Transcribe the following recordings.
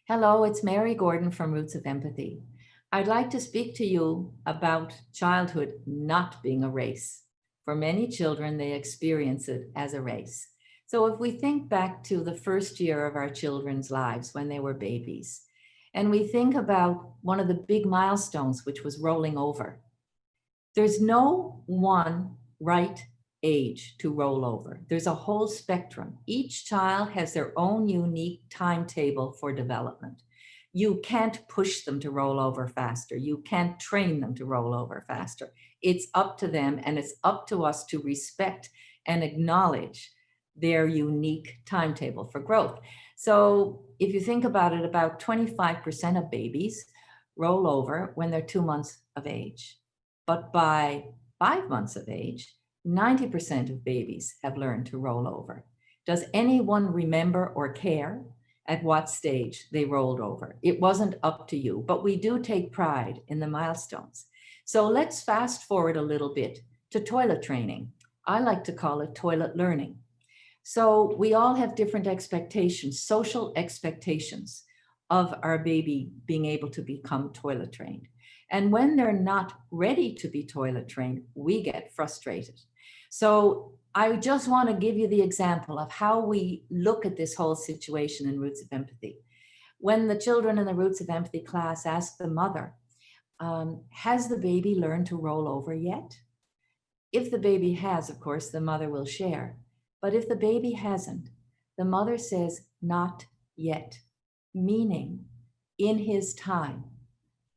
Hello, it's Mary Gordon from Roots of Empathy. I'd like to speak to you about childhood not being a race. For many children, they experience it as a race. So if we think back to the first year of our children's lives when they were babies, and we think about one of the big milestones, which was rolling over, there's no one right age to roll over. There's a whole spectrum. Each child has their own unique timetable for development. You can't push them to roll over faster. You can't train them to roll over faster. It's up to them, and it's up to us to respect and acknowledge their unique timetable for growth. So if you think about it, about 25% of babies roll over when they're 2 months of age. But by 5 months of age, 90% of babies have learned to roll over. Does anyone remember or care at what stage they rolled over? It wasn't up to you, but we do take pride in the milestones. So let's fast forward a little bit to toilet training. I like to call it toilet learning. So we all have different expectations, social expectations of our baby being able to become toilet trained. And when they're not ready to be toilet trained, we get frustrated. So I just want to give you the example of how we look at this whole situation in Roots of Empathy. When the children in the Roots of Empathy class ask the mother, has the baby learned to roll over yet? If the baby has, of course, the mother will share. But if the baby hasn't, the mother says, not yet, meaning in his time,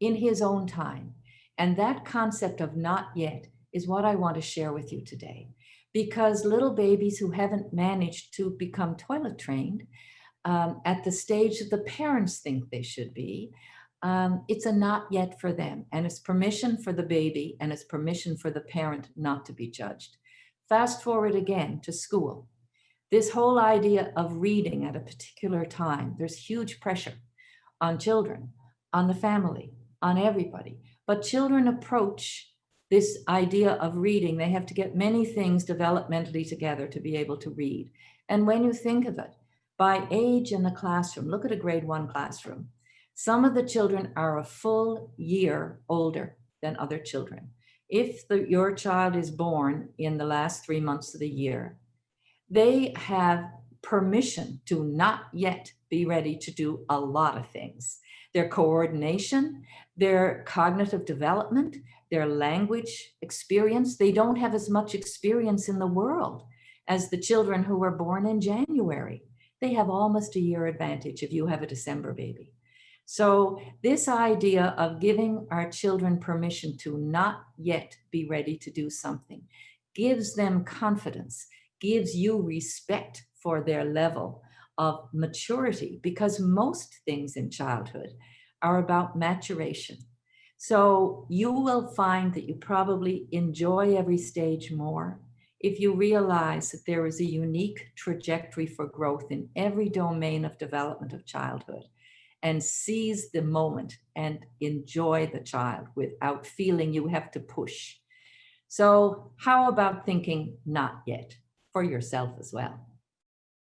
in his own time. And that concept of not yet is what I want to share with you today. Because little babies who haven't managed to become toilet trained at the stage that the parents think they should be, it's a not yet for them. And it's permission for the baby, and it's permission for the parent not to be judged. Fast forward again to school. This whole idea of reading at a particular time, there's huge pressure on children, on the family, on everybody. But children approach this idea of reading, they have to get many things developmentally together to be able to read. And when you think of it, by age in the classroom, look at a grade 1 classroom. Some of the children are a full year older than other children. If your child is born in the last 3 months of the year, they have permission to not yet be ready to do a lot of things. Their coordination, their cognitive development, their language experience, they don't have as much experience in the world as the children who were born in January. They have almost a year advantage if you have a December baby. So this idea of giving our children permission to not yet be ready to do something gives them confidence, gives you respect for their level of maturity, because most things in childhood are about maturation. So you will find that you probably enjoy every stage more if you realize that there is a unique trajectory for growth in every domain of development of childhood, and seize the moment and enjoy the child without feeling you have to push. So how about thinking not yet for yourself as well?